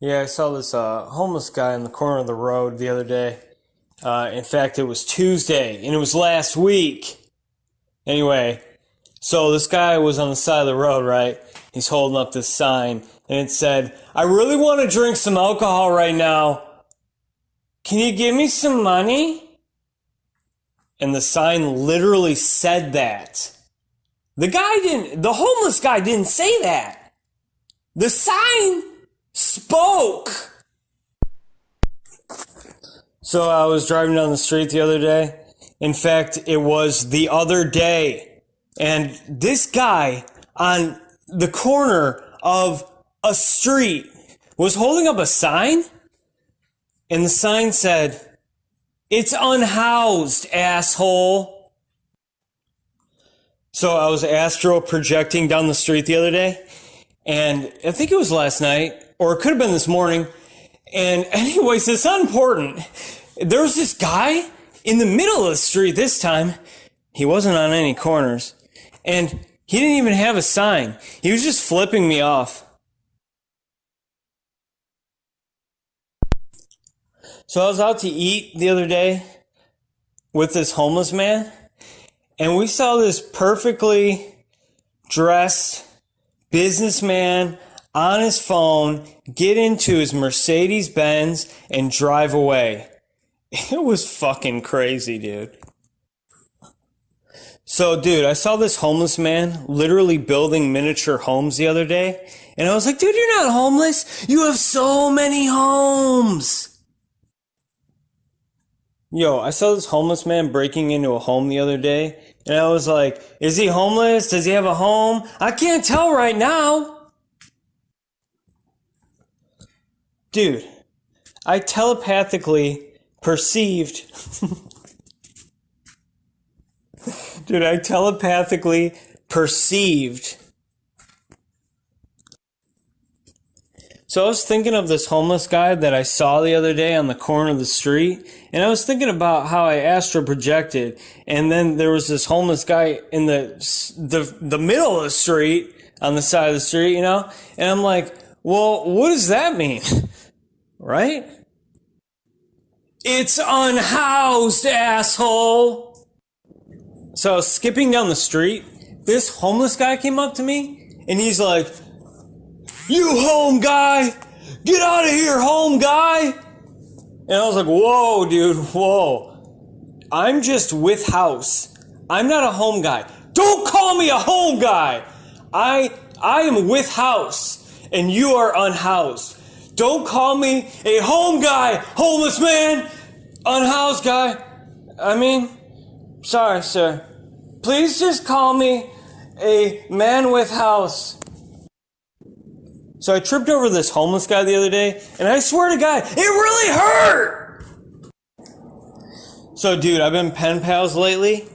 Yeah, I saw this homeless guy in the corner of the road the other day. In fact, it was Tuesday, and it was last week. Anyway, so this guy was on the side of the road, right? He's holding up this sign, and it said, "I really want to drink some alcohol right now. Can you give me some money?" And the sign literally said that. The homeless guy didn't say that. The sign spoke. So I was driving down the street the other day. In fact, it was the other day. And this guy on the corner of a street was holding up a sign. And the sign said, "It's unhoused, asshole." So I was astral projecting down the street the other day. And I think it was last night, or it could have been this morning. And anyways, it's unimportant. There was this guy in the middle of the street this time. He wasn't on any corners. And he didn't even have a sign. He was just flipping me off. So I was out to eat the other day with this homeless man. And we saw this perfectly dressed businessman on his phone get into his Mercedes Benz and drive away. It was fucking crazy, dude. So, dude, I saw this homeless man literally building miniature homes the other day. And I was like, dude, you're not homeless. You have so many homes. Yo, I saw this homeless man breaking into a home the other day. And I was like, is he homeless? Does he have a home? I can't tell right now. Dude, I telepathically perceived. Dude, I telepathically perceived. So I was thinking of this homeless guy that I saw the other day on the corner of the street, and I was thinking about how I astral projected, and then there was this homeless guy in the middle of the street, on the side of the street, you know? And I'm like, well, what does that mean? Right? It's unhoused, asshole! So I was skipping down the street. This homeless guy came up to me, and he's like, "You home guy! Get out of here, home guy!" And I was like, whoa, dude, whoa. I'm just with house. I'm not a home guy. Don't call me a home guy! I am with house, and you are unhoused. Don't call me a home guy, homeless man, unhoused guy. I mean, sorry, sir. Please just call me a man with house. So I tripped over this homeless guy the other day, and I swear to God, it really hurt! So dude, I've been pen pals lately.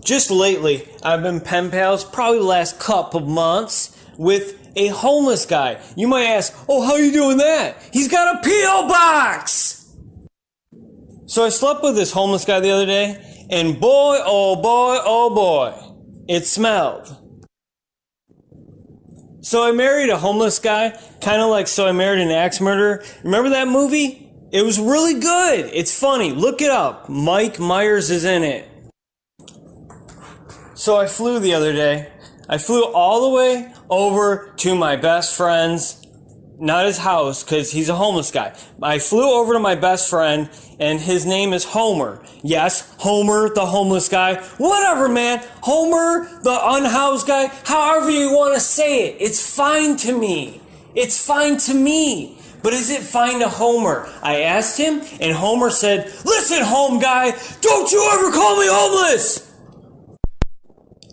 Just lately, I've been pen pals, probably the last couple months, with a homeless guy. You might ask, oh, how are you doing that? He's got a P.O. box! So I slept with this homeless guy the other day, and boy, oh boy, oh boy, it smelled. So I married a homeless guy, kind of like So I Married an Axe Murderer. Remember that movie? It was really good. It's funny. Look it up. Mike Myers is in it. So I flew the other day. I flew all the way over to my best friend's, not his house, because he's a homeless guy. I flew over to my best friend, and his name is Homer. Yes, Homer, the homeless guy. Whatever, man. Homer, the unhoused guy. However you want to say it. It's fine to me. It's fine to me. But is it fine to Homer? I asked him, and Homer said, "Listen, home guy, don't you ever call me homeless!"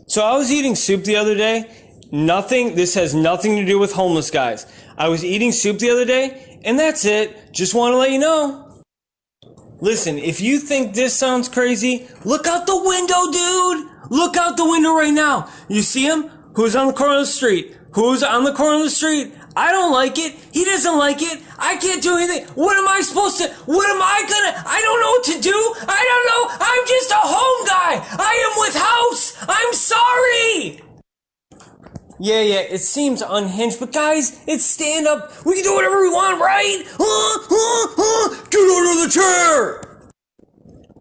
So I was eating soup the other day. This has nothing to do with homeless guys. I was eating soup the other day, and that's it. Just want to let you know. Listen, if you think this sounds crazy, look out the window, dude! Look out the window right now. You see him? Who's on the corner of the street? Who's on the corner of the street? I don't like it. He doesn't like it. I can't do anything. What am I supposed to, I don't know what to do. I don't know. I'm just a home guy. I am with house. I'm sorry. Yeah, it seems unhinged, but guys, it's stand-up. We can do whatever we want, right? Get under the chair!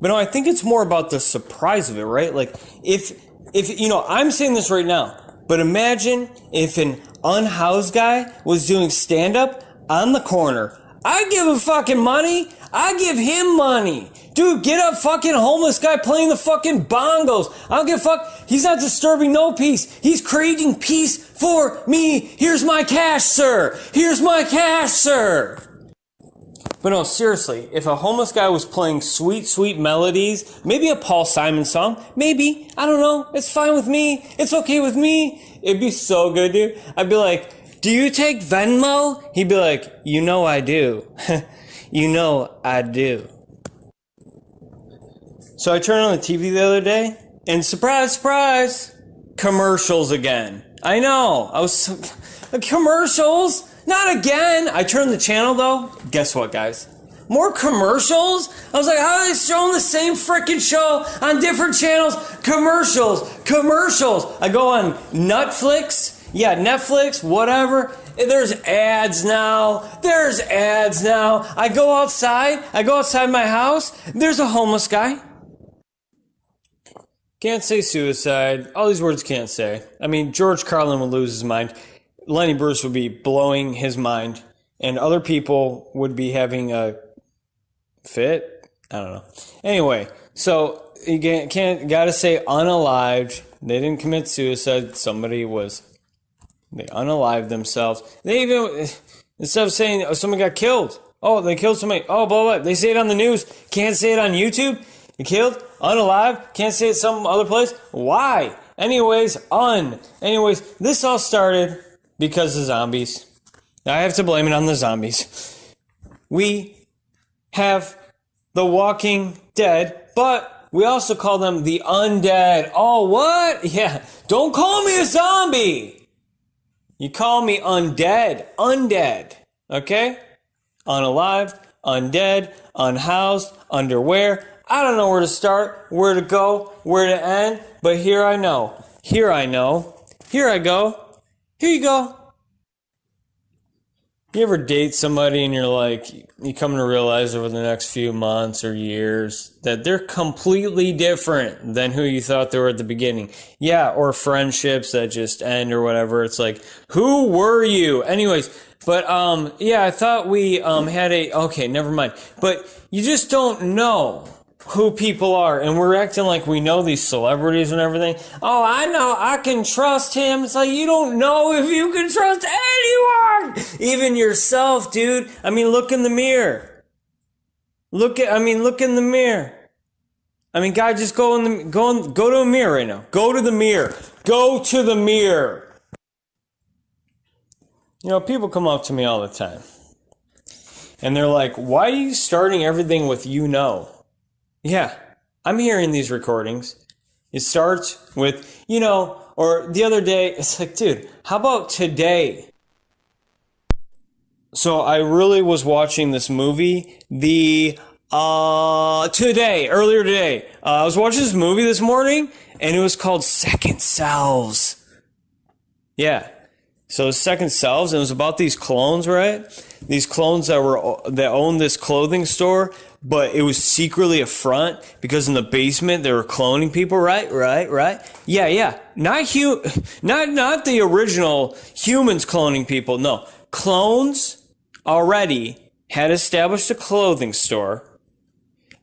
But no, I think it's more about the surprise of it, right? Like, if I'm saying this right now, but imagine if an unhoused guy was doing stand-up on the corner. I give him fucking money. I give him money. Dude, get a fucking homeless guy playing the fucking bongos. I don't give a fuck. He's not disturbing no peace. He's creating peace for me. Here's my cash, sir. Here's my cash, sir. But no, seriously, if a homeless guy was playing sweet, sweet melodies, maybe a Paul Simon song, maybe, I don't know, it's fine with me. It's okay with me. It'd be so good, dude. I'd be like, do you take Venmo? He'd be like, you know I do. You know I do. So I turned on the TV the other day, and surprise, surprise, commercials again. I know, commercials? Not again. I turned the channel though. Guess what, guys? More commercials? I was like, how are they showing the same freaking show on different channels? Commercials. I go on Netflix. Yeah, Netflix, whatever. There's ads now. I go outside my house. There's a homeless guy. Can't say suicide. All these words can't say. I mean, George Carlin would lose his mind. Lenny Bruce would be blowing his mind. And other people would be having a fit. I don't know. Anyway, so you gotta say unalived. They didn't commit suicide. They unalived themselves. They even, instead of saying someone got killed. Oh, they killed somebody. Oh, blah, blah. They say it on the news. Can't say it on YouTube. You killed? Unalive? Can't say it some other place? Why? Anyways, this all started because of zombies. I have to blame it on the zombies. We have the Walking Dead, but we also call them the undead. Oh, what? Yeah. Don't call me a zombie. You call me undead. Undead. Okay? Unalive, undead, unhoused, underwear. I don't know where to start, where to go, where to end, but here I know. Here I go. Here you go. You ever date somebody and you're like, you come to realize over the next few months or years that they're completely different than who you thought they were at the beginning? Yeah, or friendships that just end or whatever. It's like, who were you? Anyways, but yeah, I thought we okay, never mind. But you just don't know who people are, and we're acting like we know these celebrities and everything. Oh, I know, I can trust him. It's like, you don't know if you can trust anyone, even yourself, dude. I mean, look in the mirror. Look in the mirror. I mean, guy, just go to a mirror right now. Go to the mirror. Go to the mirror. You know, people come up to me all the time, and they're like, why are you starting everything with you know? Yeah, I'm hearing these recordings. It starts with, you know, or the other day, it's like, dude, how about today? So I really was watching this movie, earlier today. I was watching this movie this morning, and it was called Second Selves. Yeah. So Second Selves, and it was about these clones, right? These clones that owned this clothing store, but it was secretly a front because in the basement they were cloning people, right? Yeah. Not the original humans cloning people. No, clones already had established a clothing store,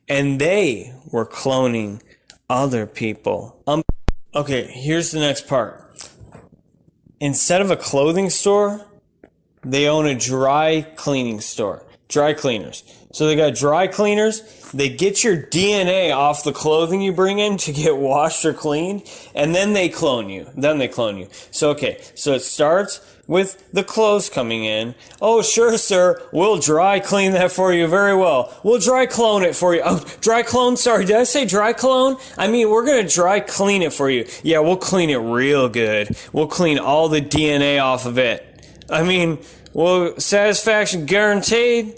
and they were cloning other people. Okay, here's the next part. Instead of a clothing store, they own a dry cleaning store. Dry cleaners. So they got dry cleaners. They get your DNA off the clothing you bring in to get washed or cleaned, and then they clone you. So, okay. So it starts with the clothes coming in. Oh, sure, sir. We'll dry clean that for you very well. We'll dry clone it for you. Oh, dry clone? Sorry, did I say dry clone? I mean, we're going to dry clean it for you. Yeah, we'll clean it real good. We'll clean all the DNA off of it. I mean, well, satisfaction guaranteed.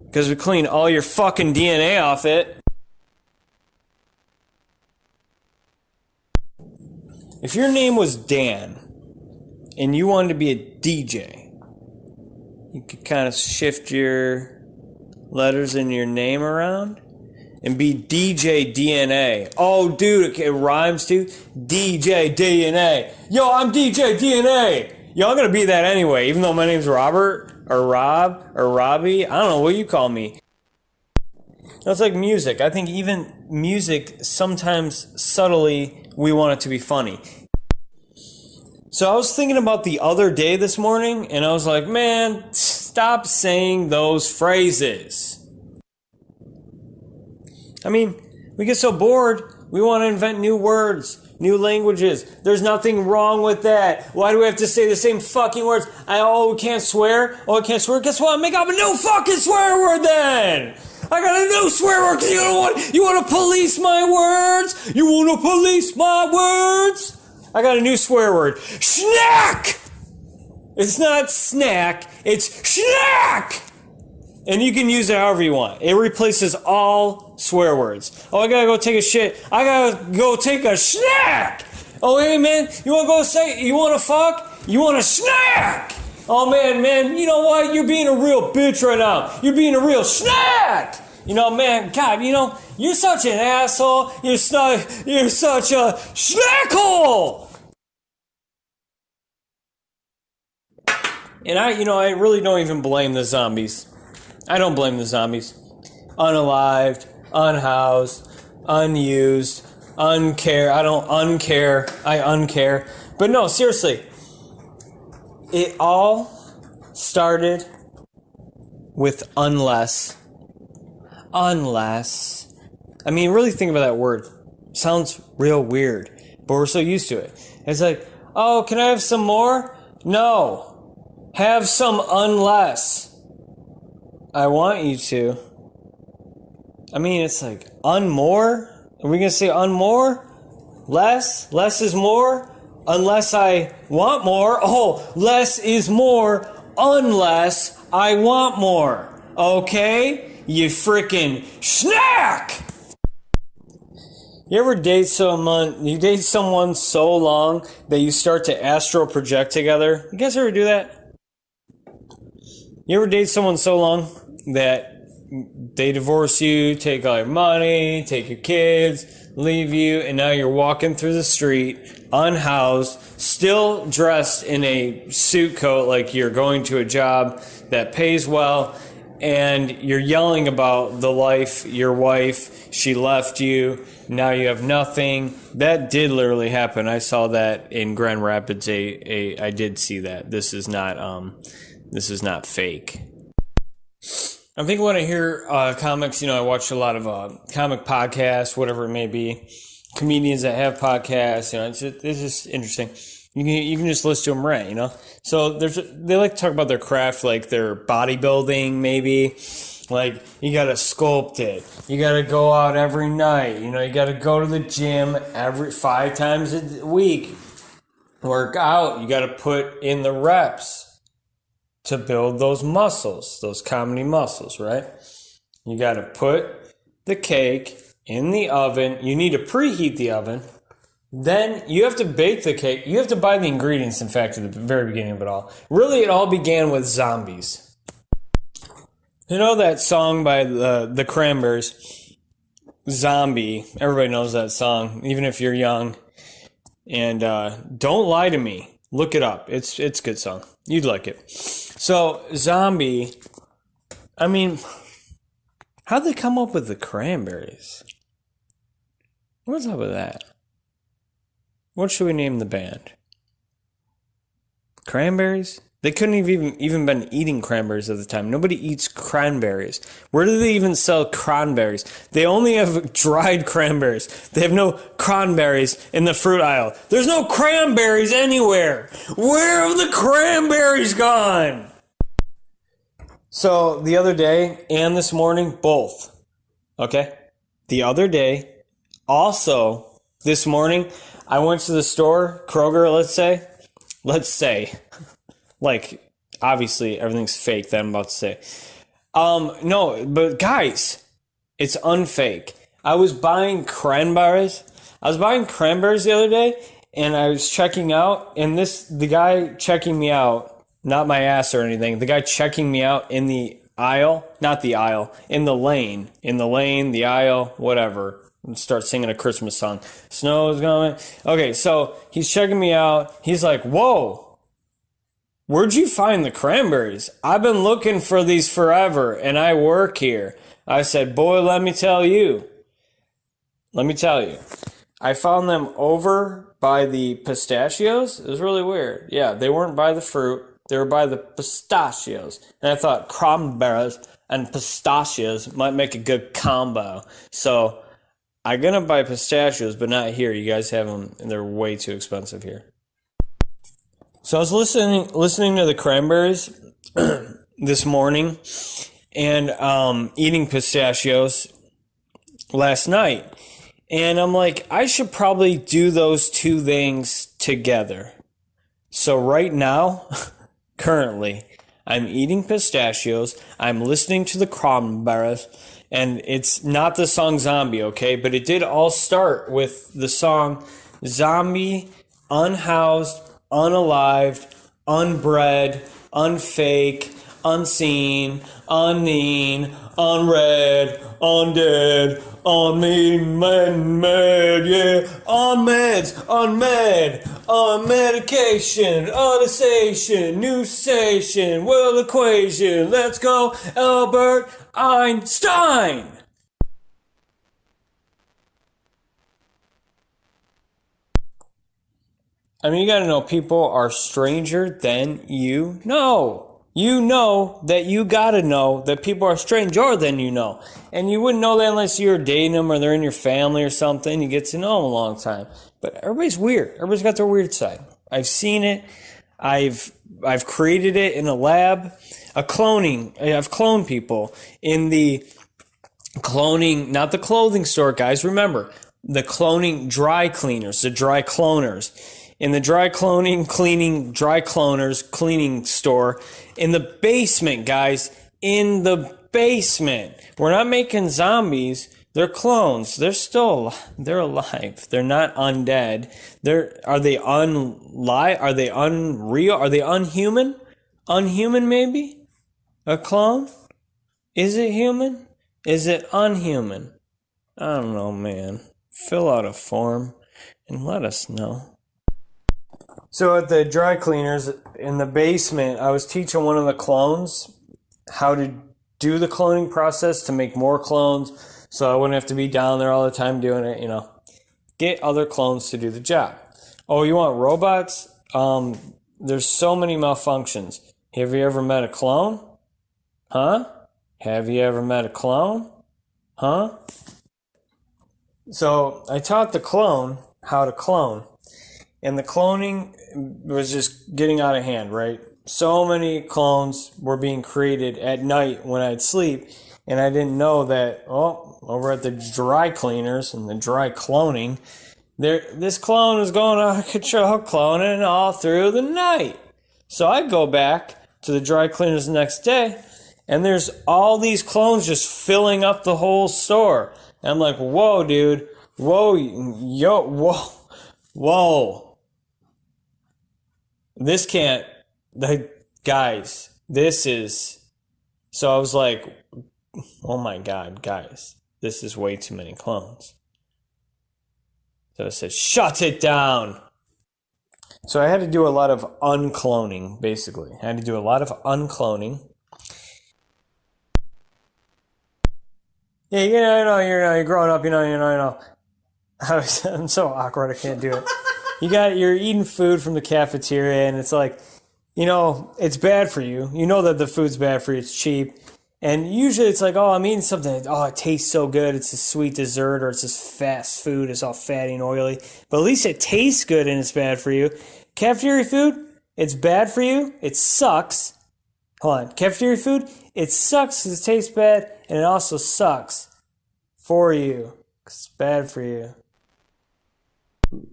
Because we clean all your fucking DNA off it. If your name was Dan, and you wanted to be a DJ, you could kind of shift your letters in your name around and be DJ DNA. Oh, dude, it rhymes too. DJ DNA. Yo, I'm DJ DNA. Yo, I'm going to be that anyway, even though my name's Robert or Rob or Robbie. I don't know what you call me. It's like music. I think even music, sometimes subtly, we want it to be funny. So I was thinking about the other day this morning, and I was like, man, stop saying those phrases. I mean, we get so bored, we want to invent new words, new languages. There's nothing wrong with that. Why do we have to say the same fucking words? We can't swear? Oh, I can't swear? Guess what? Make up a new fucking swear word then! I got a new swear word because you want to police my words? You want to police my words? I got a new swear word. Snack! It's not snack, it's snack! And you can use it however you want. It replaces all swear words. Oh, I gotta go take a shit. I gotta go take a snack! Oh, hey man, you wanna fuck? You want a snack? Oh man, you know what? You're being a real bitch right now. You're being a real snack! You know, man, God, you're such an asshole. You're such a snackhole! And I really don't even blame the zombies. I don't blame the zombies. Unalived, unhoused, unused, uncare. I don't uncare. I uncare. But no, seriously. It all started with unless. Unless. I mean, really think about that word. It sounds real weird, but we're so used to it. It's like, oh, can I have some more? No. Have some unless. I want you to. I mean, it's like, unmore? Are we going to say unmore? Less? Less is more? Unless I want more? Oh, less is more unless I want more. Okay? You freaking snack! You ever date someone so long that you start to astral project together? You guys ever do that? You ever date someone so long that they divorce you, take all your money, take your kids, leave you, and now you're walking through the street, unhoused, still dressed in a suit coat like you're going to a job that pays well, and you're yelling about the life, your wife, she left you, now you have nothing. That did literally happen. I saw that in Grand Rapids. I did see that. This is not fake. I think when I hear comics, I watch a lot of comic podcasts, whatever it may be, comedians that have podcasts. It's just interesting. You can just listen to them rant. So they like to talk about their craft, like their bodybuilding, maybe. Like, you gotta sculpt it. You gotta go out every night. You gotta go to the gym every 5 times a week. Work out. You gotta put in the reps to build those muscles, those comedy muscles, right? You got to put the cake in the oven. You need to preheat the oven. Then you have to bake the cake. You have to buy the ingredients, in fact, at the very beginning of it all. Really, it all began with zombies. You know that song by the Cranberries, Zombie? Everybody knows that song, even if you're young. And Don't Lie to Me. Look it up. It's a good song. You'd like it. So, Zombie, I mean, how'd they come up with the Cranberries? What's up with that? What should we name the band? Cranberries? They couldn't have even been eating cranberries at the time. Nobody eats cranberries. Where do they even sell cranberries? They only have dried cranberries. They have no cranberries in the fruit aisle. There's no cranberries anywhere. Where have the cranberries gone? So the other day and this morning, both. Okay? The other day, also this morning, I went to the store, Kroger, let's say, like, obviously everything's fake that I'm about to say. No, but guys, it's unfake. I was buying cranberries the other day, and I was checking out, and the guy checking me out, not my ass or anything, the guy checking me out in the aisle, not the aisle, in the lane, the aisle, whatever. Start singing a Christmas song. Snow's coming. Okay, so he's checking me out. He's like, whoa, where'd you find the cranberries? I've been looking for these forever, and I work here. I said, boy, let me tell you. I found them over by the pistachios. It was really weird. Yeah, they weren't by the fruit. They were by the pistachios. And I thought cranberries and pistachios might make a good combo. So I'm going to buy pistachios, but not here. You guys have them, and they're way too expensive here. So I was listening to the Cranberries this morning and eating pistachios last night. And I'm like, I should probably do those two things together. So right now, currently, I'm eating pistachios, I'm listening to the Cranberries, and it's not the song Zombie, okay? But it did all start with the song Zombie, Unhoused, Unalived, Unbred, Unfake, Unseen, Unkeen, Unread, Undead, Unmean, mad, yeah, on meds, unmed, on medication, unisation, new station, world equation, let's go, Albert Einstein! I mean, you gotta know people are stranger than you know. You know that you gotta know that people are stranger than you know. And you wouldn't know that unless you're dating them or they're in your family or something. You get to know them a long time. But everybody's weird. Everybody's got their weird side. I've seen it. I've created it in a lab. I've cloned people in the cloning, not the clothing store, guys. Remember, the cloning dry cleaners, the dry cloners. In the dry cleaners cleaning store, in the basement, guys, in the basement. We're not making zombies. They're clones. They're alive. They're not undead. Are they unlive? Are they unreal? Are they unhuman? Unhuman, maybe? A clone? Is it human? Is it unhuman? I don't know, man. Fill out a form and let us know. So at the dry cleaners in the basement, I was teaching one of the clones how to do the cloning process to make more clones so I wouldn't have to be down there all the time doing it, Get other clones to do the job. Oh, you want robots? There's so many malfunctions. Have you ever met a clone? Huh? Have you ever met a clone? Huh? So I taught the clone how to clone. And the cloning was just getting out of hand, right? So many clones were being created at night when I'd sleep, and I didn't know that, over at the dry cleaners and the dry cloning, this clone was going out of control, cloning all through the night. So I'd go back to the dry cleaners the next day, and there's all these clones just filling up the whole store. And I'm like, whoa, dude. Whoa, yo, whoa, whoa. This can't, guys, this is, so I was like, oh my God, guys, this is way too many clones. So I said, shut it down. So I had to do a lot of uncloning, basically. I had to do a lot of uncloning. Yeah, you're growing up, you know. I'm so awkward, I can't do it. You're eating food from the cafeteria, and it's like, it's bad for you. You know that the food's bad for you. It's cheap. And usually it's like, I'm eating something. Oh, it tastes so good. It's a sweet dessert, or it's just fast food. It's all fatty and oily. But at least it tastes good and it's bad for you. Cafeteria food, it's bad for you. It sucks. Hold on. Cafeteria food, it sucks because it tastes bad, and it also sucks for you because it's bad for you.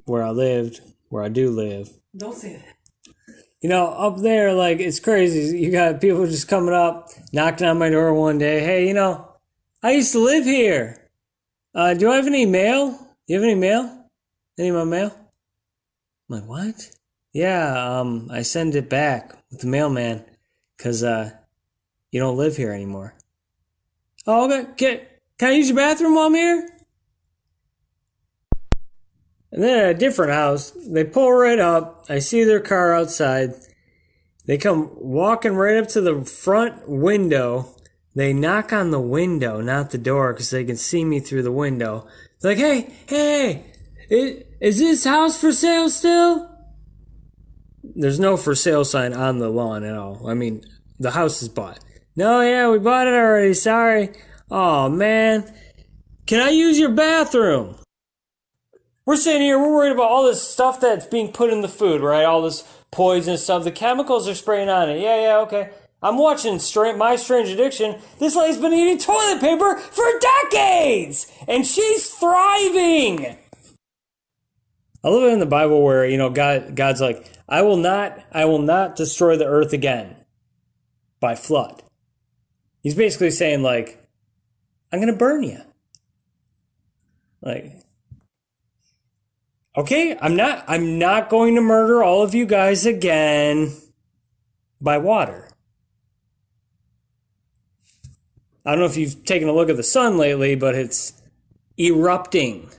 Where I do live. Don't say that. Up there, like, it's crazy. You got people just coming up, knocking on my door one day. Hey, I used to live here. Do I have any mail? Do you have any mail? Any of my mail? I'm like, what? Yeah, I send it back with the mailman because you don't live here anymore. Oh, okay. Can I use your bathroom while I'm here? And then at a different house, they pull right up. I see their car outside. They come walking right up to the front window. They knock on the window, not the door, because they can see me through the window. They're like, hey, is this house for sale still? There's no for sale sign on the lawn at all. I mean, the house is bought. No, yeah, we bought it already. Sorry. Oh, man. Can I use your bathroom? We're sitting here, we're worried about all this stuff that's being put in the food, right? All this poison stuff. The chemicals are spraying on it. Yeah, okay. I'm watching My Strange Addiction. This lady's been eating toilet paper for decades! And she's thriving! I love it in the Bible where, God's like, I will not destroy the earth again by flood. He's basically saying, like, I'm going to burn you. Like, okay, I'm not going to murder all of you guys again by water. I don't know if you've taken a look at the sun lately, but it's erupting